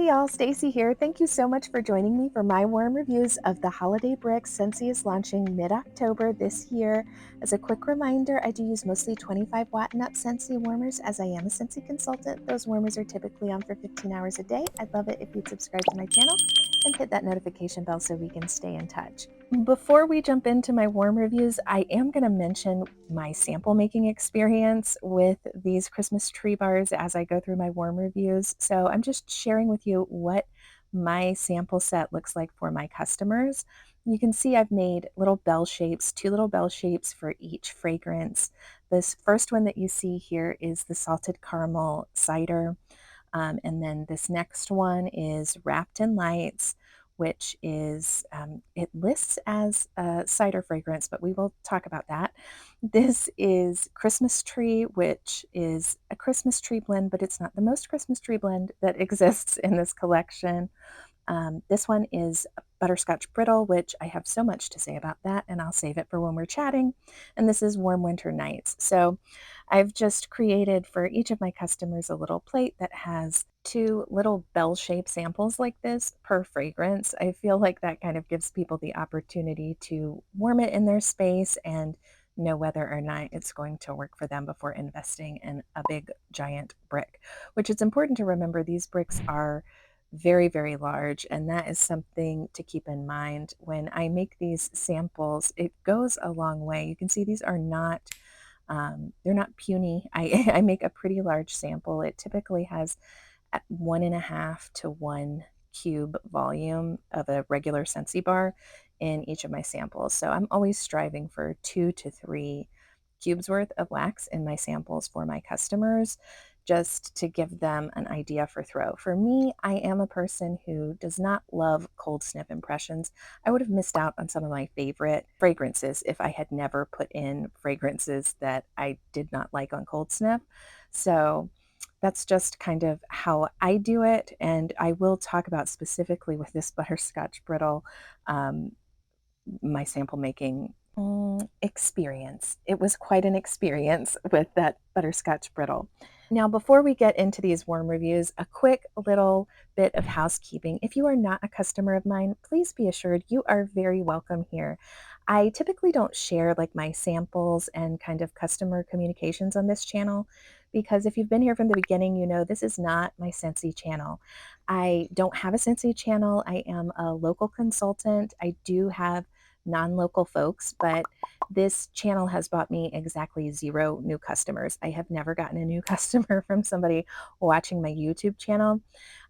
Hey y'all, Stacy here. Thank you so much for joining me for my warm reviews of the holiday bricks Scentsy is launching mid-October this year. As a quick reminder, I do use mostly 25 watt and up Scentsy warmers as I am a Scentsy consultant. Those warmers are typically on for 15 hours a day. I'd love it if you'd subscribe to my channel and hit that notification bell so we can stay in touch. Before we jump into my warm reviews, I am going to mention my sample making experience with these Christmas tree bars as I go through my warm reviews. So I'm just sharing with you what my sample set looks like for my customers. You can see I've made little bell shapes, two little bell shapes for each fragrance. This first one that you see here is the salted caramel cider. And then this next one is Wrapped in Lights, which is, it lists as a cider fragrance, but we will talk about that. This is Christmas Tree, which is a Christmas tree blend, but it's not the most Christmas tree blend that exists in this collection. This one is Butterscotch Brittle, which I have so much to say about that, and I'll save it for when we're chatting. And this is Warm Winter Nights. So I've just created for each of my customers a little plate that has two little bell-shaped samples like this per fragrance. I feel like that kind of gives people the opportunity to warm it in their space and know whether or not it's going to work for them before investing in a big giant brick, which it's important to remember these bricks are very, very large. And that is something to keep in mind when I make these samples. It goes a long way. You can see these are not, they're not puny. I make a pretty large sample. It typically has 1.5 to 1 cube volume of a regular Scentsy bar in each of my samples. So I'm always striving for 2 to 3 cubes worth of wax in my samples for my customers, just to give them an idea for throw. For me, I am a person who does not love cold sniff impressions. I would have missed out on some of my favorite fragrances if I had never put in fragrances that I did not like on cold sniff. So that's just kind of how I do it. And I will talk about specifically with this butterscotch brittle, um, my sample making experience. It was quite an experience with that butterscotch brittle. Now, before we get into these warm reviews, a quick little bit of housekeeping. If you are not a customer of mine, please be assured you are very welcome here. I typically don't share like my samples and kind of customer communications on this channel because if you've been here from the beginning, you know this is not my Scentsy channel. I don't have a Scentsy channel. I am a local consultant. I do have non-local folks, but this channel has brought me exactly 0 new customers. I have never gotten a new customer from somebody watching my YouTube channel.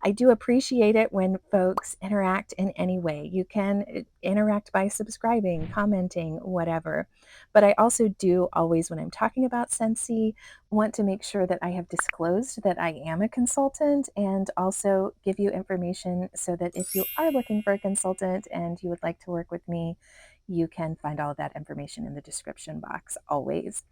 I do appreciate it when folks interact in any way. You can interact by subscribing, commenting, whatever. But I also do always, when I'm talking about Scentsy, want to make sure that I have disclosed that I am a consultant and also give you information so that if you are looking for a consultant and you would like to work with me, you can find all of that information in the description box always.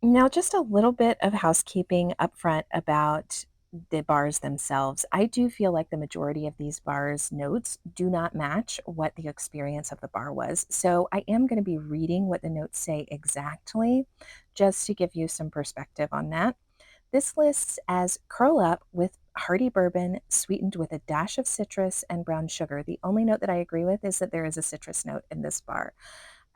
Now, just a little bit of housekeeping up front about the bars themselves. I do feel like the majority of these bars' notes do not match what the experience of the bar was. So I am going to be reading what the notes say exactly, just to give you some perspective on that. This lists as curl up with hearty bourbon sweetened with a dash of citrus and brown sugar. The only note that I agree with is that there is a citrus note in this bar.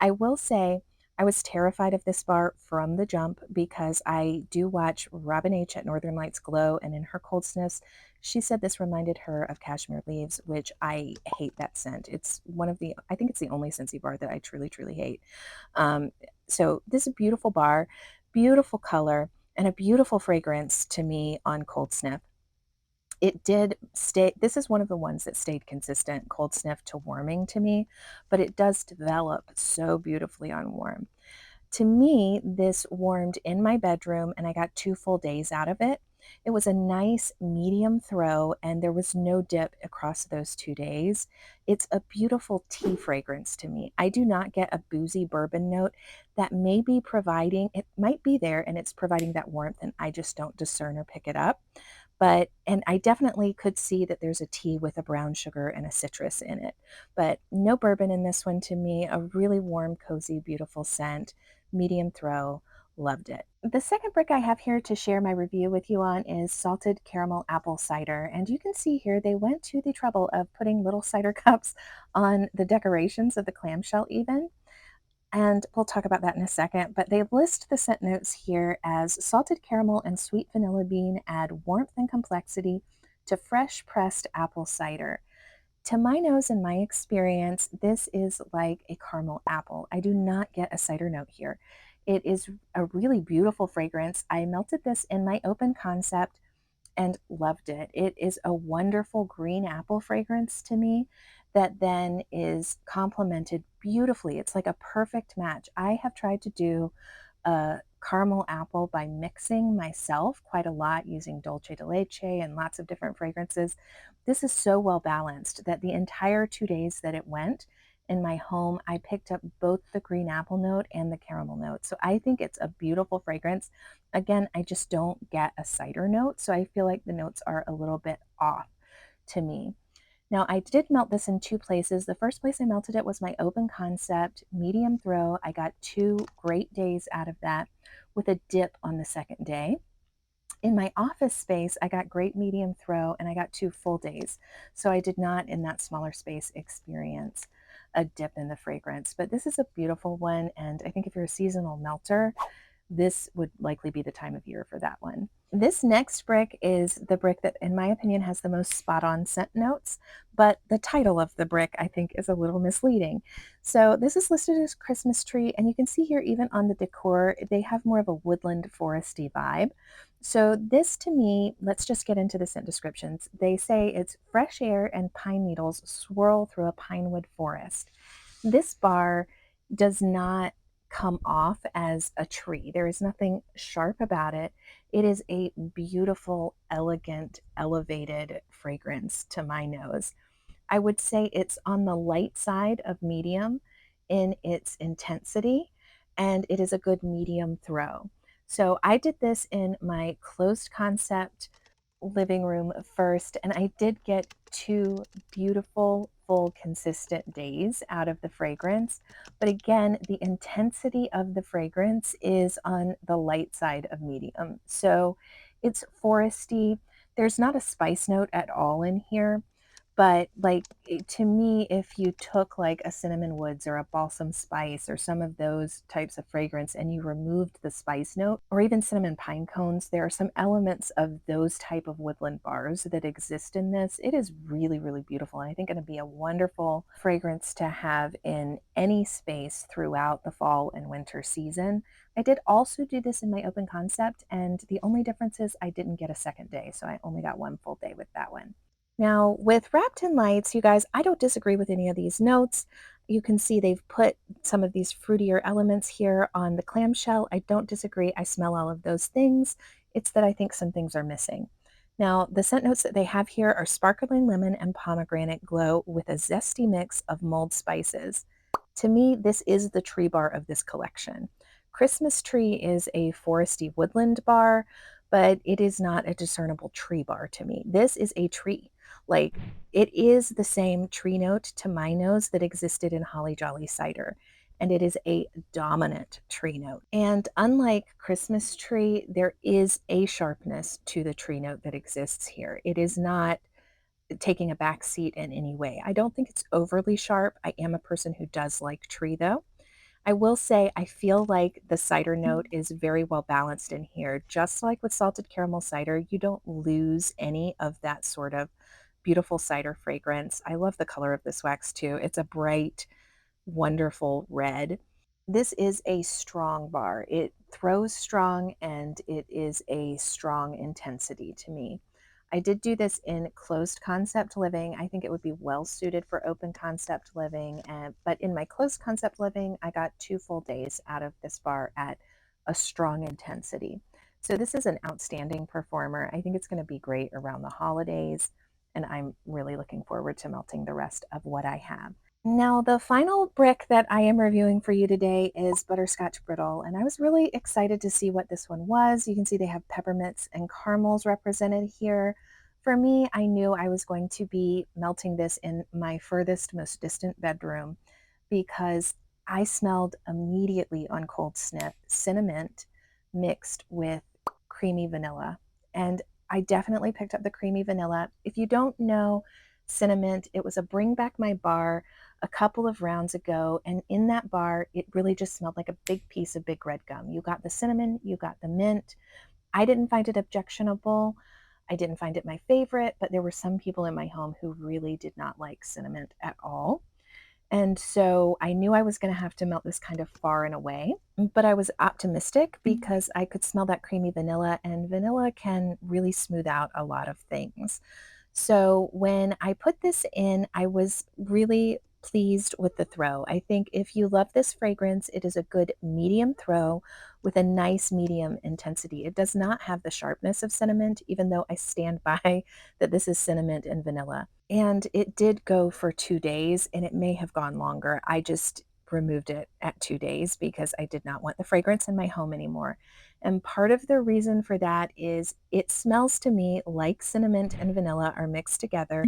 I will say I was terrified of this bar from the jump because I do watch Robin H. at Northern Lights Glow, and in her cold sniffs, she said this reminded her of cashmere leaves, which I hate that scent. It's one of the, I think it's the only Scentsy bar that I truly, truly hate. Um, so this is a beautiful bar, beautiful color, and a beautiful fragrance to me on cold sniff. It did stay, this is one of the ones that stayed consistent, cold sniff to warming to me, but it does develop so beautifully on warm. To me, this warmed in my bedroom and I got 2 full days out of it. It was a nice medium throw and there was no dip across those 2 days. It's a beautiful tea fragrance to me. I do not get a boozy bourbon note that may be providing, it might be there and it's providing that warmth and I just don't discern or pick it up. But, and I definitely could see that there's a tea with a brown sugar and a citrus in it, but no bourbon in this one to me. A really warm, cozy, beautiful scent, medium throw, Loved it. The second brick I have here to share my review with you on is Salted Caramel Apple Cider. And you can see here they went to the trouble of putting little cider cups on the decorations of the clamshell even. And we'll talk about that in a second, but they list the scent notes here as salted caramel and sweet vanilla bean add warmth and complexity to fresh pressed apple cider. To my nose and my experience, this is like a caramel apple. I do not get a cider note here. It is a really beautiful fragrance. I melted this in my open concept and loved it. It is a wonderful green apple fragrance to me that then is complemented beautifully. It's like a perfect match. I have tried to do a caramel apple by mixing myself quite a lot using dulce de leche and lots of different fragrances. This is so well balanced that the entire 2 days that it went in my home, I picked up both the green apple note and the caramel note. So I think it's a beautiful fragrance. Again, I just don't get a cider note, so I feel like the notes are a little bit off to me. Now, I did melt this in two places. The first place I melted it was my open concept medium throw. I got 2 great days out of that with a dip on the second day. In my office space, I got great medium throw and I got 2 full days. So I did not, in that smaller space, experience a dip in the fragrance. But this is a beautiful one. And I think if you're a seasonal melter, this would likely be the time of year for that one. This next brick is the brick that, in my opinion, has the most spot on scent notes, but the title of the brick I think is a little misleading. So this is listed as Christmas tree, and you can see here even on the decor, they have more of a woodland foresty vibe. So this to me, let's just get into the scent descriptions. They say it's fresh air and pine needles swirl through a pinewood forest. This bar does not come off as a tree. There is nothing sharp about it. It is a beautiful, elegant, elevated fragrance to my nose. I would say it's on the light side of medium in its intensity, and it is a good medium throw. So I did this in my closed concept living room first, and I did get 2 beautiful, full, consistent days out of the fragrance. But again, the intensity of the fragrance is on the light side of medium. So it's foresty. There's not a spice note at all in here. But like to me, if you took like a cinnamon woods or a balsam spice or some of those types of fragrance and you removed the spice note or even cinnamon pine cones, there are some elements of those type of woodland bars that exist in this. It is really, really beautiful. And I think going to be a wonderful fragrance to have in any space throughout the fall and winter season. I did also do this in my open concept, and the only difference is I didn't get a second day. So I only got 1 full day with that one. Now, with Wrapped in Lights, you guys, I don't disagree with any of these notes. You can see they've put some of these fruitier elements here on the clamshell. I don't disagree. I smell all of those things. It's that I think some things are missing. Now, the scent notes that they have here are sparkling lemon and pomegranate glow with a zesty mix of mulled spices. To me, this is the tree bar of this collection. Christmas tree is a foresty woodland bar, but it is not a discernible tree bar to me. This is a tree. Like, it is the same tree note to my nose that existed in Holly Jolly Cider, and it is a dominant tree note. And unlike Christmas tree, there is a sharpness to the tree note that exists here. It is not taking a back seat in any way. I don't think it's overly sharp. I am a person who does like tree though. I will say I feel like the cider note is very well balanced in here. Just like with salted caramel cider, you don't lose any of that sort of beautiful cider fragrance. I love the color of this wax too. It's a bright, wonderful red. This is a strong bar. It throws strong and it is a strong intensity to me. I did do this in closed concept living. I think it would be well suited for open concept living. But in my closed concept living, I got 2 full days out of this bar at a strong intensity. So this is an outstanding performer. I think it's going to be great around the holidays, and I'm really looking forward to melting the rest of what I have. Now, the final brick that I am reviewing for you today is Butterscotch Brittle, and I was really excited to see what this one was. You can see they have peppermints and caramels represented here. For me, I knew I was going to be melting this in my furthest, most distant bedroom because I smelled immediately on cold sniff cinnamon mixed with creamy vanilla. And I definitely picked up the creamy vanilla. If you don't know cinnamon, it was a bring back my bar a couple of rounds ago. And in that bar, it really just smelled like a big piece of big red gum. You got the cinnamon, you got the mint. I didn't find it objectionable. I didn't find it my favorite, but there were some people in my home who really did not like cinnamon at all. And so I knew I was going to have to melt this kind of far and away, but I was optimistic because I could smell that creamy vanilla, and vanilla can really smooth out a lot of things. So when I put this in, I was really pleased with the throw. I think if you love this fragrance, it is a good medium throw with a nice medium intensity. It does not have the sharpness of cinnamon, even though I stand by that this is cinnamon and vanilla. And it did go for 2 days, and it may have gone longer. I just removed it at 2 days because I did not want the fragrance in my home anymore. And part of the reason for that is it smells to me like cinnamon and vanilla are mixed together,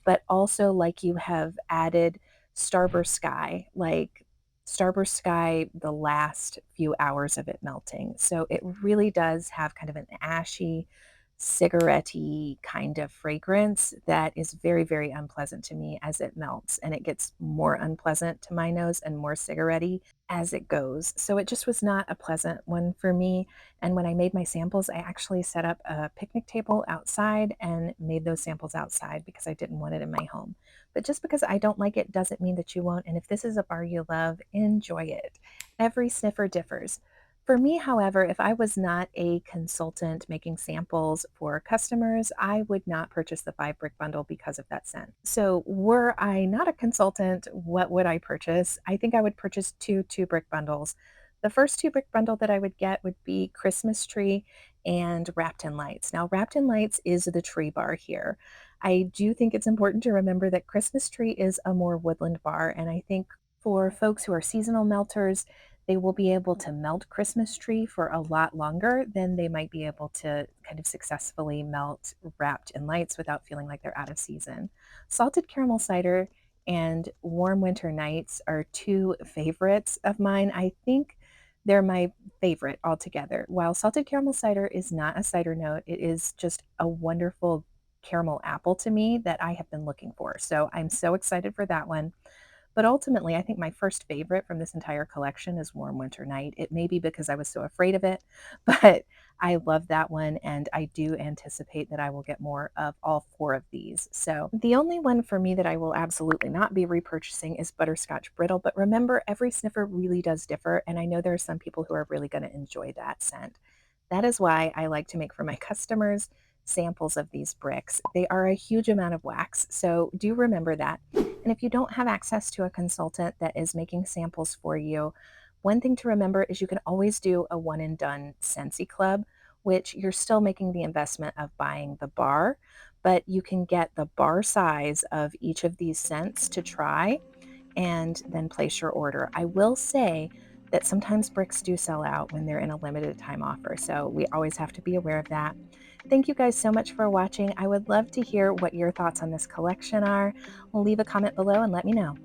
but also like you have added Starburst Sky, like Starburst Sky, the last few hours of it melting. So it really does have kind of an ashy, cigarette-y kind of fragrance that is very, very unpleasant to me as it melts. And it gets more unpleasant to my nose and more cigarette-y as it goes. So it just was not a pleasant one for me. And when I made my samples, I actually set up a picnic table outside and made those samples outside because I didn't want it in my home. But just because I don't like it doesn't mean that you won't. And if this is a bar you love, enjoy it. Every sniffer differs. For me, however, if I was not a consultant making samples for customers, I would not purchase the 5 brick bundle because of that scent. So, were I not a consultant, what would I purchase? I think I would purchase two 2 brick bundles. The first 2 brick bundle that I would get would be Christmas Tree and Wrapped in Lights. Now, Wrapped in Lights is the tree bar here. I do think it's important to remember that Christmas Tree is a more woodland bar, and I think for folks who are seasonal melters, they will be able to melt Christmas Tree for a lot longer than they might be able to kind of successfully melt Wrapped in Lights without feeling like they're out of season. Salted caramel cider and warm winter nights are 2 favorites of mine. I think they're my favorite altogether. While salted caramel cider is not a cider note, it is just a wonderful caramel apple to me that I have been looking for. So I'm so excited for that one. But ultimately, I think my first favorite from this entire collection is Warm Winter Night. It may be because I was so afraid of it, but I love that one, and I do anticipate that I will get more of all 4 of these. So the only one for me that I will absolutely not be repurchasing is Butterscotch Brittle, but remember, every sniffer really does differ, and I know there are some people who are really going to enjoy that scent. That is why I like to make for my customers samples of these bricks. They are a huge amount of wax, so do remember that. And if you don't have access to a consultant that is making samples for you, one thing to remember is you can always do a one and done Scentsy Club, which you're still making the investment of buying the bar, but you can get the bar size of each of these scents to try and then place your order. I will say that sometimes bricks do sell out when they're in a limited time offer, so we always have to be aware of that. Thank you guys so much for watching. I would love to hear what your thoughts on this collection are. Leave a comment below and let me know.